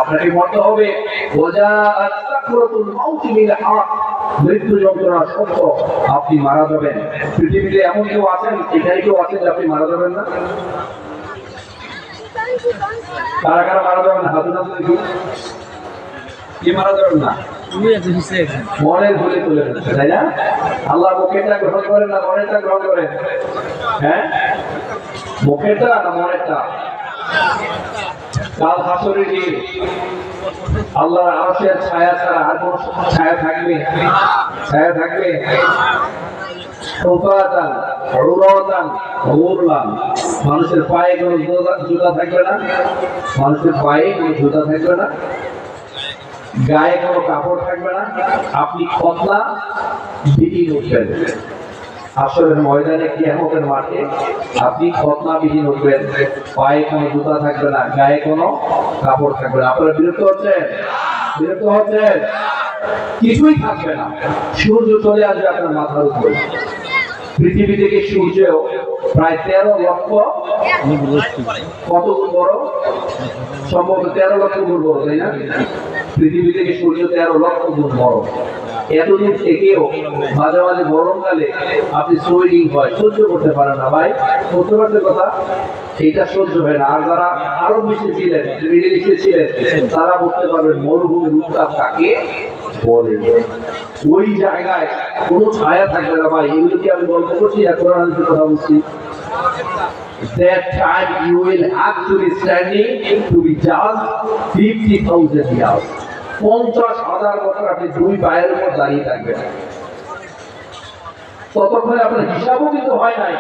আপনাকে মরতে হবে। মৃত্যু যন্ত্রণা সত্য, আপনি মারা যাবেন। পৃথিবীতে এমন কেউ আছেন, এখানে কেউ আছেন যে আপনি মারা যাবেন না? কারা কারা মারা যাবেন না? হাতে নাতে দেখি। কি মারা যাবেন না? মনের ভুলে তুলে ফেলছে, তাই না? আল্লাহ মুখেরটা গ্রহণ করেন না মনেরটা গ্রহণ করেন? হ্যাঁ, মুখেরটা না মনেরটা? কাল হাসরের দিন আল্লাহর আরশের ছায়া ছাড়া আর কোন ছায়া থাকবে? ছায়া থাকবে? মানুষের পায়ে কোনো জুতা থাকবে না, মানুষের পায়ে কোনো জুতা থাকবে না, গায়ে কোনো কাপড় থাকবে না। আপনি খতনা বিহীন উঠবেন আসরের ময়দানে, কিয়ামতের মাঠে আপনি খতনা বিহীন উঠবেন। পায়ে কোনো জুতা থাকবে না, গায়ে কোনো কাপড় থাকবে না। আপনারা বিরক্ত হচ্ছেন? বিরক্ত হচ্ছেন? কিছুই থাকবে না। সূর্য চলে আসবে আপনার মাথার উপরে। পৃথিবী থেকে সূর্য প্রায় 13 লক্ষ, কত গুণ বড়? সম্ভবত 13 লক্ষ গুণ বড়, তাই না? পৃথিবী থেকে সূর্য 13 লক্ষ গুণ বড়। এতদিন থেকেও মাঝে মাঝে গরমকালে আপনি সোয়েলিং হয়, সহ্য করতে পারেন না। ভাই, করতে পারতে কথা এটা সহ্য হয় না। আর যারা আরো বেশি ছিলেন, মিডিল ইস্টে ছিলেন, তারা বলতে পারবেন মরুভূমির উত্তাপ কাকে বলে। ওই জায়গায় কোনো ছায়া থাকবে না। ভাই, এগুলো কি আমি গল্প করছি না কোরআন হাদিসের কথা বলছি? That time you will actually standing to be just 50,000 years. 50,000 বছর আপনি দুই পায়ের উপর দাঁড়িয়ে থাকবেন। ততক্ষণে আপনার হিসাবও কিন্তু হয় নাই।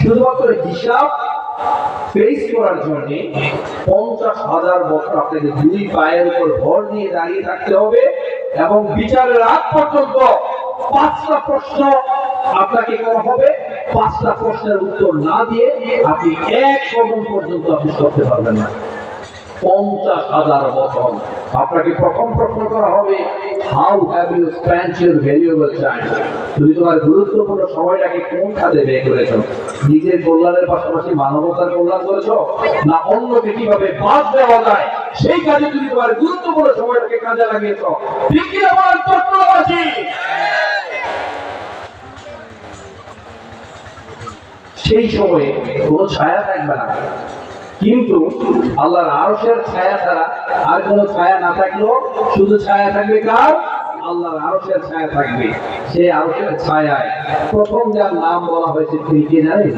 শুধুমাত্র হিসাব ফেস করার জন্য 50,000 বছর আপনাকে দুই পায়ের উপর ভর দিয়ে দাঁড়িয়ে থাকতে হবে। এবং বিচারের আগ পর্যন্ত 5টা প্রশ্ন আপনাকে করা হবে। 5টা প্রশ্নের উত্তর না দিয়ে আপনি এক কদম পর্যন্ত আপনি করতে পারবেন না। 50,000 বছর আপনাকে প্রথম প্রশ্ন করা হবে, how have you spent your valuable time? তুমি তোমার গুরুত্বপূর্ণ সময়টাকে কোন কাজে ব্যয় করেছো? নিজের কল্যাণের পাশাপাশি মানবতার কল্যাণ করেছো, না অন্যকে কিভাবে বাদ দেওয়া যায় সেই কাজে তুমি তোমার গুরুত্বপূর্ণ সময়টাকে কাজে লাগিয়েছো? ঠিক কি আমার চট্টগ্রামবাসী? সেই সময়ে কোনো ছায়া থাকবে না। কিন্তু আল্লাহর আরশের ছায়া ছাড়া আর কোনো ছায়া না থাকলেও শুধু ছায়া থাকবে কার? আল্লাহর আরশের ছায়া থাকবে। সেই আরশের ছায়ায় প্রথম যার নাম বলা হয়েছে তিনি কি জানেন?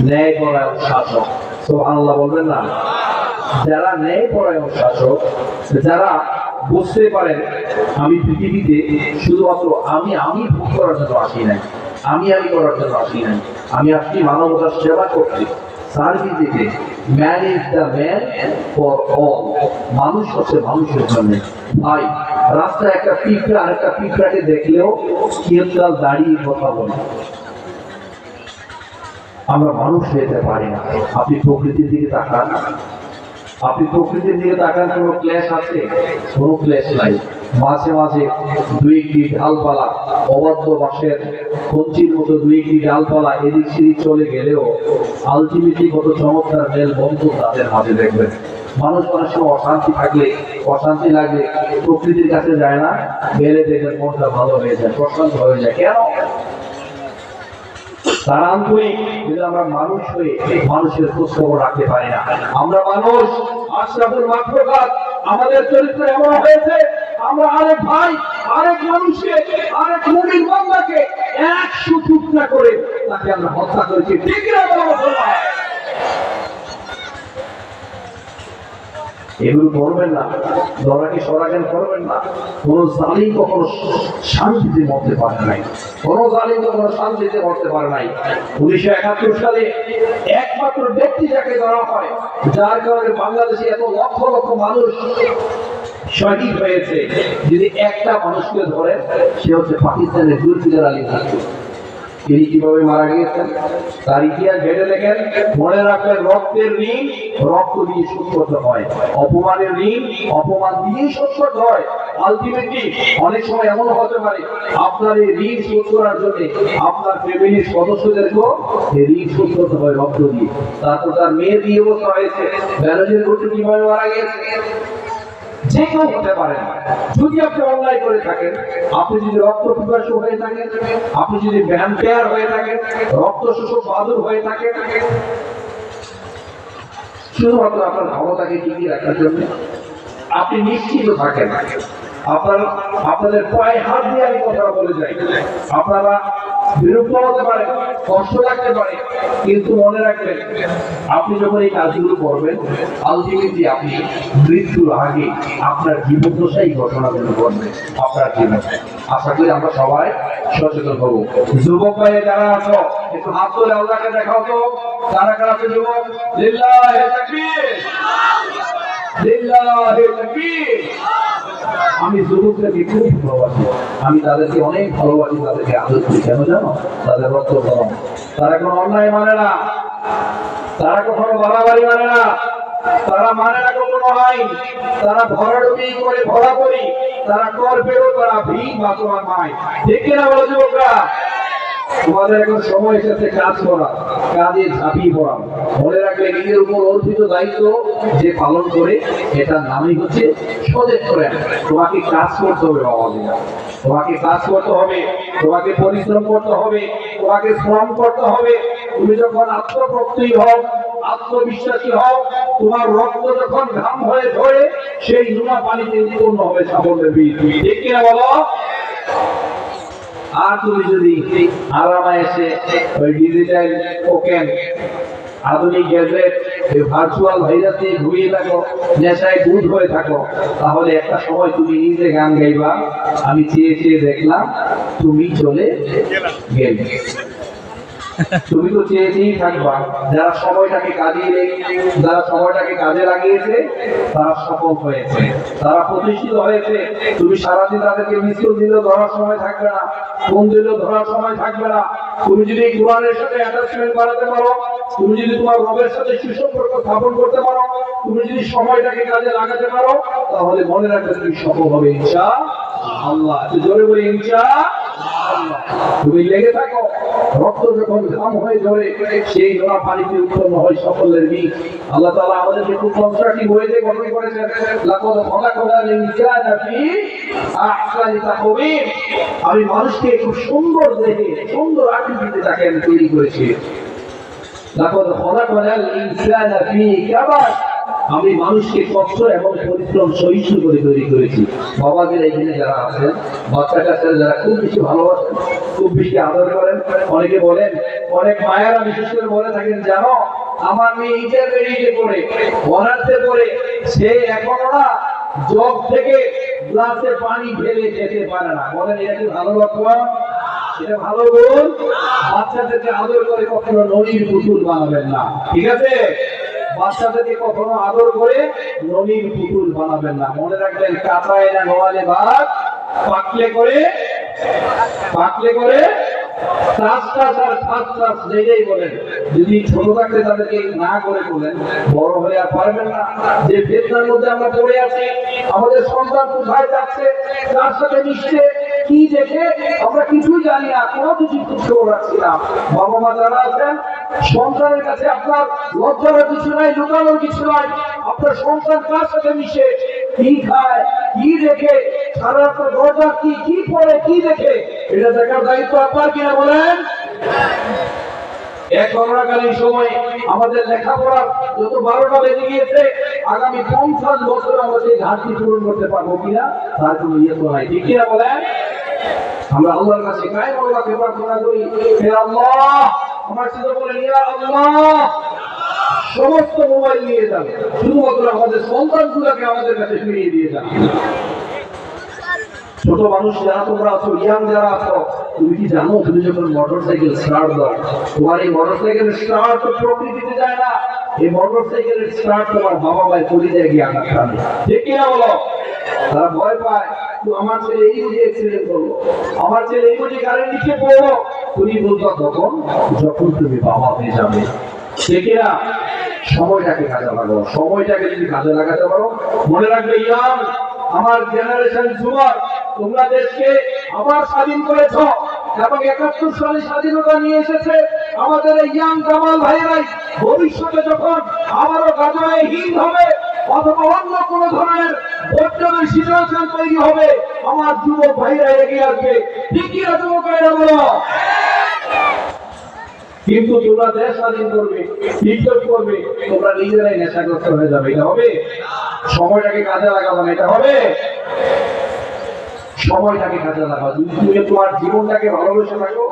ন্যায়পরায়ণ শাসক। সুবহানাল্লাহ বলবেন না? যারা ন্যায়পরায়ণ শাসক, যারা বুঝতে পারেন আমি পৃথিবীতে শুধুমাত্র আমি ভোগ করার জন্য আসি নাই, আমি করার জন্য আসি নাই, আমি আসছি মানবতার সেবা করতে, সার্ভিস দিতে। Man is the man for all. মানুষ হচ্ছে মানুষের জন্য। ভাই, রাস্তায় একটা পিঁপড়া আরেকটা পিঁপড়াকে দেখলেও কেউ দাঁড়িয়ে কথা বলে। আমরা মানুষ হতে পারি না। আপনি প্রকৃতির দিকে তাকান, আপনি প্রকৃতির দিকে তাকান, কোনো ক্লেশ আছে? কোনো ক্লেশ নাই। মাঝে মাঝে দুই একটি ডালপালা, অবাধ্য বাঁশের কঞ্চির মতো দুই একটি ডালপালা এদিক সেদিক চলে গেলেও আলটিমেটলি কত চমৎকার মেল বন্ধু তাদের মাঝে দেখবেন। মানুষ মানুষের অশান্তি থাকলে, অশান্তি লাগলে প্রকৃতির কাছে যায় না, মেলে দেখবেন মনটা ভালো হয়ে যায়, প্রশান্ত হয়ে যায়। কেন? তারা আন্তরিক। কিন্তু আমরা মানুষ হয়ে মানুষের খোঁজ খবর রাখতে পারি না। আমরা মানুষ, আশরাফুল মাখলুকাত। আমাদের চরিত্র এমন হয়েছে, আমরা আরেক ভাই, আরেক মানুষকে, আরেক মুমিন বান্দাকে 100 টুকরা করে তাকে আমরা হত্যা করেছি। ঠিক না? এগুলো করবেন না, দরাকে সরাগান করবেন না। কোন জালিম কখনো শান্তিতে মরতে পারে নাই, কোন জালিম কখনো শান্তিতে মরতে পারে নাই। 1971 সালে একমাত্র ব্যক্তি যাকে ধরা হয়, যার কারণে বাংলাদেশে এত লক্ষ লক্ষ মানুষ শহীদ হয়েছে, যদি একটা মানুষকে ধরে, সে হচ্ছে পাকিস্তানের জুলফিকার আলী ভুট্টো। তিনি কিভাবে মারা গিয়েছেন তার ইতিহাস ঘেটে দেখেন। মনে রাখবেন, রক্তের ঋণ রক্ত দিয়ে শোধ করতে হয়, অপমানের ঋণ অপমান দিয়েই শোধ করতে হয়। আলটিমেটলি অনেক সময় এমন হতে পারে আপনার এই ঋণ শোধ করার জন্য আপনার ফ্যামিলির সদস্যদেরকেও এই ঋণ শোধ করতে হয় রক্ত দিয়ে। তারপর তার মেয়ের বিয়ে অবস্থা হয়েছে, ব্যানার্জির ঘটে কিভাবে মারা গিয়েছে। যে কেউ হতে পারে। যদি আপনি অন্যায় করে থাকেন, আপনি যদি রক্ত পিপাসু হয়ে থাকেন, আপনি যদি ভ্যাম্পায়ার হয়ে থাকেন, রক্ত শোষক বাদুর হয়ে থাকেন, শুধুমাত্র আপনার ক্ষমতাকে টিকিয়ে রাখার জন্য আপনি নিশ্চিত থাকেন। আপনাদের পায়ে হাত দিয়ে আমি কথা বলে যাই, আপনারা বিরক্ত হতে পারে, কষ্ট লাগতে পারে, কিন্তু মনে রাখবেন আপনি যখন এই কাজগুলো করবেন, আলটিমেটলি আপনি মৃত্যুর আগে আপনার জীবদ্দশাই ঘটনাগুলো ঘটবে আপনার জীবনে। আশা করি আমরা সবাই সচেতন হব। যুবক ভাইয়ে যারা আছো, একটু হাত তুলে আল্লাহকে দেখাও তো, কারা কারা আছে যুবক? লিল্লাহি তাকবীর, লিল্লাহি তাকবীর। আমি যুবকদেরকে খুব ভালোবাসি, আমি তাদেরকে অনেক ভালোবাসি, তাদেরকে আদর করি। কেন জানো? তাদের রক্ত গরম, তারা কোনো অন্যায় মানে না, তারা কখনো বাড়াবাড়ি মানে না, তারা মানে না কোনো আইন, তারা ভরাডুবি করে ভরা করি, তারা কর পেরো, তারা ভিড় বা তোমার মাই। ঠিক কিনা বলো যুবকরা? তোমাদের এখন সময় এসেছে কাজ করা, কাজে ঝাঁপিয়ে পড়া। মনে রাখবে নিজের উপর অর্পিত দায়িত্ব যে পালন করে, এটার নামই হচ্ছে সদেশ করে। তোমাকে কাজ করতে হবে বাবা, তোমাকে কাজ করতে হবে, তোমাকে পরিশ্রম করতে হবে, তোমাকে শ্রম করতে হবে। তুমি যখন আত্মপ্রত্যয়ী হও, আত্মবিশ্বাসী হও, তোমার রক্ত যখন ঘাম হয়ে ঝরে, সেই নোনা পানিতে উৎপন্ন হবে সাফল্যের বীজ। ঠিক কিনা বলো? আর তুমি যদি আরামে এসে ওই ডিজিটাল টোকেন, আধুনিক গ্যাজেট, ভার্চুয়াল ভাইরাস দিয়ে ঘুরিয়ে থাকো, নেশায় দুধ হয়ে থাকো, তাহলে একটা সময় তুমি নিজে গান গাইবা, আমি চেয়ে চেয়ে দেখলাম তুমি চলে গেলে। তুমি তো চেয়েছেই থাকবা। যারা সময়টাকে কাজে লাগিয়েছে তারা সফল হয়েছে, তারা প্রতিষ্ঠিত হয়েছে। তুমি সারাদিন তাদেরকে মিছিল দিলেও ধরার সময় থাকবে না, ফোন দিলেও ধরার সময় থাকবে না। তুমি যদি কোরআনের সাথে অ্যাটাচমেন্ট বাড়াতে পারো, তুমি যদি তোমার রবের সাথে সুসম্পর্ক স্থাপন করতে পারো, তুমি যদি সময়টাকে কাজে লাগাতে পারো, তাহলে মনে রাখবে তুমি সফল হবে ইনশাআল্লাহ। জোরে বলি ইনশাআল্লাহ। তুমি লেগে থাকো, রক্ত যখন ঘাম হয়ে ঝরে, সেই নোনা পানিতে উৎপন্ন হয় সাফল্যের বীজ। আল্লাহ তাআলা আমাদেরকে খুব কনস্ট্রাকটিভ ওয়েতে গঠন করেছেন। লাকাদ খালাকনাল ইনসানা ফি আহসানি তাকওয়িম। আমি মানুষকে খুব সুন্দর দেখে, সুন্দর আকৃতিতে তাকে আমি তৈরি করেছি। লাকাদ খালাকনাল ইনসানা ফি কাবাদ। আমি মানুষকে কষ্ট এবং পরিশ্রম সহিষ্ণু করে তৈরি করেছি। বাবাদের এখানে যারা আছেন, বাচ্চা কাচ্চারা যারা খুব বেশি ভালোবাসেন, খুব বেশি আদর করেন, অনেকে বলেন, অনেক মায়েরা বিশেষ করে বলে থাকেন, জানো আমার মেয়ে ইন্টারমিডিয়েটে পড়ে, অনার্সে পড়ে, সে এখনো না জগ থেকে গ্লাসে পানি ঢেলে খেতে পারে না। বলেন এটা কি ভালো লক্ষণ? এটা ভালো গুণ? বাচ্চাদেরকে আদর করে কখনো ননির পুতুল বানাবেন না, ঠিক আছে? বাচ্চাদেরকে কখনো আদর করে ননির পুতুল বানাবেন না। মনে রাখবেন, কাঁচায় না নোয়ালে ভাত, পাকলে করে বলেন। যদি ছোট থাকতে তাদেরকে না করে বলেন, বড় হয়ে আর পারবেন না। যে ফেতনার মধ্যে আমরা পড়ে আছি, আমাদের সন্তান কোথায় যাচ্ছে, কার সাথে মিশছে, কি দেখে আমরা কিছুই জানি না, কোনো কিছু খোঁজ রাখছি না। বাবা মা যারা আছেন, সন্তানের কাছে আপনার লজ্জার কিছু নাই, লুকানোর কিছু নাই। আপনার সন্তান কার সাথে মিশে, কি খায়, কি দেখে, সারা দরজা কি পড়ে, কি দেখে, এটা দেখার দায়িত্ব আপনার কিনা বলেন? এক করোনাকালীন সময় আমাদের লেখাপড়া যত 12টা বেজে গিয়েছে, আগামী 50 বছর আমরা সেই ঘাটতি পূরণ করতে পারবো কিনা তার কোনো ইয়ে তো নাই, ঠিক কিনা বলেন? আমরা আল্লাহর কাছে কায়েম আল্লাহকে প্রার্থনা করি, হে আল্লাহ, আমার সাথে বলেন, ইয়া আল্লাহ, সমস্ত মোবাইল নিয়ে যান, শুধুমাত্র আমাদের সন্তানগুলোকে আমাদের কাছে ফিরিয়ে দিয়ে যান। ছোট মানুষ যারা তোমরা আছো, ইয়াং যারা আছো, তুমি কি জানো, তুমি যখন মোটরসাইকেল স্টার্ট দাও, তোমার এই মোটরসাইকেলের স্টার্ট তো প্রকৃতিতে যায় না, এই মোটরসাইকেলের স্টার্ট তোমার বাবা মায়ের পরিচয় গিয়ে আঘাত খাবে, ঠিক কিনা বলো? তারা ভয় পায়, তো আমার ছেলে এই বুঝে অ্যাক্সিডেন্ট করলো, আমার ছেলে এই বুঝে গাড়ির নিচে পড়লো, তুমি বলবা তখন যখন তুমি বাবা হয়ে যাবে। সেটা সময়টাকে কাজে লাগাও, সময়টাকে যদি কাজে লাগাতে পারো, মনে রাখবে ইয়াং আমার জেনারেশন যুবক, তোমরা দেশকে আবার স্বাধীন করেছ এবং ৭১ সালে স্বাধীনতা নিয়ে এসেছে আমাদের এই ইয়াং জামাল ভাইরাই। ভবিষ্যতে যখন আবারও গাজায় হিন্দ হবে অথবা অন্য কোন ধরনের বর্তমান সিচুয়েশন তৈরি হবে, আমার যুবক ভাইরা এগিয়ে আসবে। ঠিক কি না যুবক ভাইরা বলো? কিন্তু তোমরা দেশ স্বাধীন করবে, টিকটক করবে, তোমরা নিজেরাই নেশাগ্রস্ত হয়ে যাবে। এটা হবে? সময়টাকে কাজে লাগাবো না, এটা হবে? সময়টাকে কাজে লাগাও। যদি তুমি তোমার জীবনটাকে ভালোবেসে থাকো,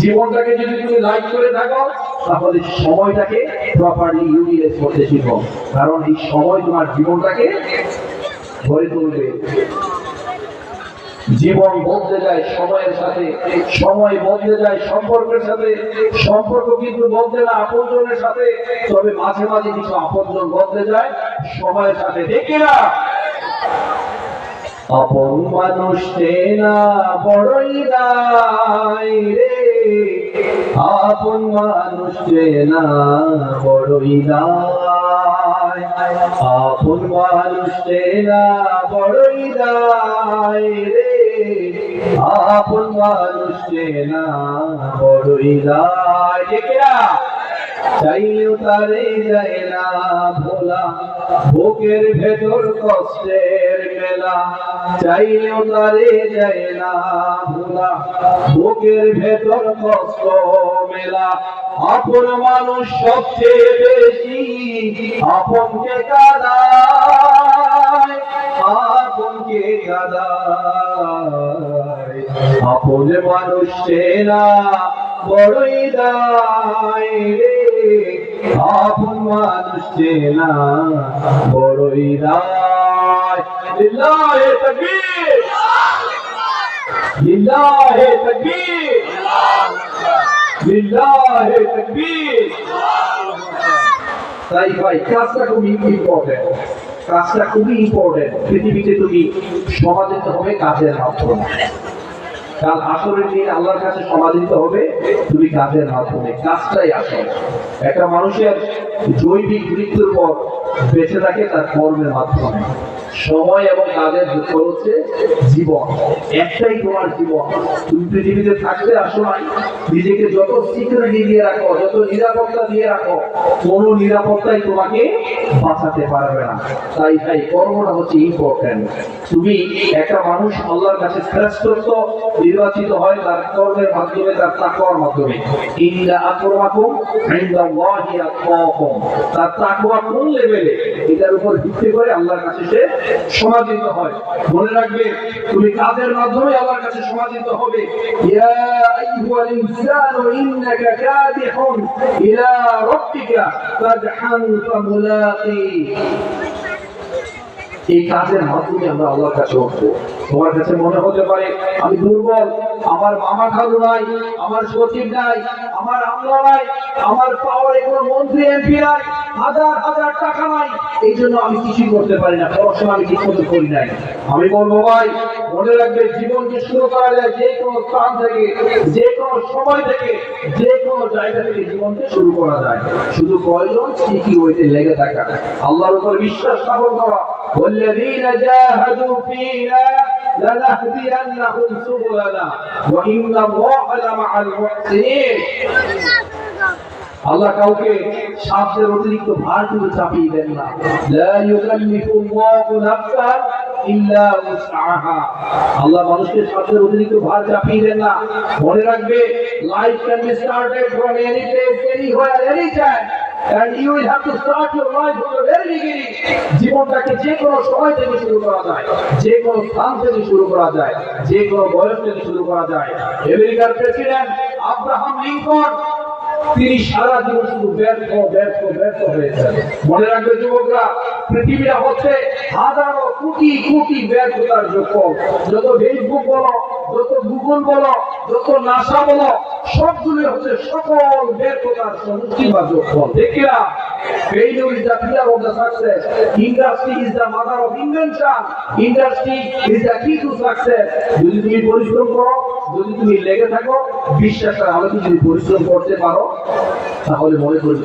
জীবনটাকে যদি তুমি লাইক করে থাকো, তাহলে সময়টাকে প্রপারলি ইউটিলাইজ করতে শিখো। কারণ এই সময় তোমার জীবনটাকে গড়ে তুলবে। জীবন বদলে যায় সময়ের সাথে, সময় বদলে যায় সম্পর্কের সাথে, সম্পর্ক কিন্তু বদলে না আপনজনের সাথে, তবে মাঝে মাঝে কিছু আপনজন বদলে যায় সময়ের সাথে। দেখে না আপন মানুষ চেনা বড়ই দায় রে, আপন মানুষ চেনা বড়ই দায়, আপন মানুষ চেনা বড়ই দায় রে, আপন মানুষ চেনা বড়ই দায়। দেখেরা চাইলেও তারে যায় না ভোলা, বুকের ভেতর কষ্টের মেলা, চাইলেও তারে যায় না ভোলা, বুকের ভেতর কষ্ট মেলা। আপন মানুষ সবচেয়ে বেশি আপনকে কাঁদায়, আপনকে কাঁদায়, আপন মানুষ চেনা বড়ই দায় রে, আপন মানুষ চেনা বড়ই দায়। লিল্লাহে তাকবীর, লিল্লাহে তাকবীর, লিল্লাহে তাকবীর। তাই ভাই কাজটা খুবই ইম্পর্টেন্ট, কাজটা খুবই ইম্পর্টেন্ট। পৃথিবীতে তুমি সমাজিত হবে কাজের মাধ্যমে। কাল আসরের দিন আল্লাহর কাছে সমাধিত হবে তুমি কাজের মাধ্যমে। কাজটাই আসল। একটা মানুষের জৈবিক মৃত্যুর পর বেঁচে থাকে তার কর্মের মাধ্যমে। সময় এবং কাজের যুক্ত হচ্ছে জীবন, একটাই তোমার জীবন। তুমি পৃথিবীতে থাকতে আসো নাই, নিজেকে যত সিকিউরিটি দিয়ে রাখো, যত নিরাপত্তা দিয়ে রাখো, কোন নিরাপত্তাই তোমাকে বাঁচাতে পারবে না। তাই তাই কর্মটা হচ্ছে ইম্পর্টেন্ট। তুমি একটা মানুষ আল্লাহর কাছে শ্রেষ্ঠত্ব নির্বাচিত হয় তার কর্মের মাধ্যমে, তার তাকওয়ার মাধ্যমে। ইন্না আকরামাকুম ইনদাল্লাহি আতকাকুম, তার তাকওয়া কোন লেভেলে, এটার উপর ভিত্তি করে আল্লাহর কাছে সে সমাদৃত হয়। মনে রাখবে তুমি কাজের মাধ্যমে আল্লাহর কাছে সমাদৃত হবে। ইয়া আইয়ুহাল ইনসানু ইন্নাকা কাদিহুন ইলা রাব্বিকা কাদহান ফামুলাকি। এই কাজের মাধ্যমে আমরা আল্লাহর কাছে উঠবো। তোমার কাছে মনে হতে পারে আমি দুর্বল, আমার মামা খালু নাই, আমার সচিব নাই, আমার আমলা নাই, আমার পাওয়ারে কোনো মন্ত্রী এমপি নাই, হাজার হাজার টাকা নাই, এই জন্য আমি কিছুই করতে পারি না, পড়াশোনা আমি ঠিক মতো করি নাই। আমি বলবো ভাই মনে রাখবে জীবনকে শুরু করা যায় যে কোনো স্থান থেকে, যে কোনো সময় থেকে, যে কোনো জায়গা থেকে জীবনকে শুরু করা যায়। শুধু প্রয়োজন ঠিকই ওইতে লেগে থাকা, আল্লাহর উপর বিশ্বাস স্থাপন করা। والذين جاهدوا فينا لنهدينهم سبلنا وإن الله لمع المحسنين। আল্লাহ কাউকে সাধ্যের অতিরিক্ত ভার করে চাপিয়ে দেন না। লা ইউকাল্লিফুল্লাহু নাফসান ইল্লা উসআহা। আল্লাহ মানুষকে সাধ্যের অতিরিক্ত ভার চাপিয়ে দেন না। মনে রাখবে life can be started from any place, anywhere, any time, and you will have to start your life from the very beginning। জীবনটাকে যে কোনো সময় থেকে শুরু করা যায়, যে কোনো স্থান থেকে শুরু করা যায়, যে কোনো বয়স থেকে শুরু করা যায়। আমেরিকার প্রেসিডেন্ট আব্রাহাম লিঙ্কন তিনি সারা জীবন শুধু ব্যর্থ ব্যর্থ ব্যর্থ হয়েছেন। মনে রাখবে যুবকরা পৃথিবীটা হচ্ছে হাজারো কোটি কোটি ব্যর্থতার যোগফল। যত ফেসবুক বলো, যত গুগল বলো, যত নাসা বলো, সবগুলো হচ্ছে সকল ব্যর্থতার সমষ্টি বা যোগফল। দেখিয়া failure is the pillar of the success. Industry is the mother of invention. Industry is the key to success. যদি তুমি পরিশ্রম করো, যদি তুমি লেগে থাকো, বিশ্বাস করে আমি যদি পরিশ্রম করতে পারো, তাহলে মনে করি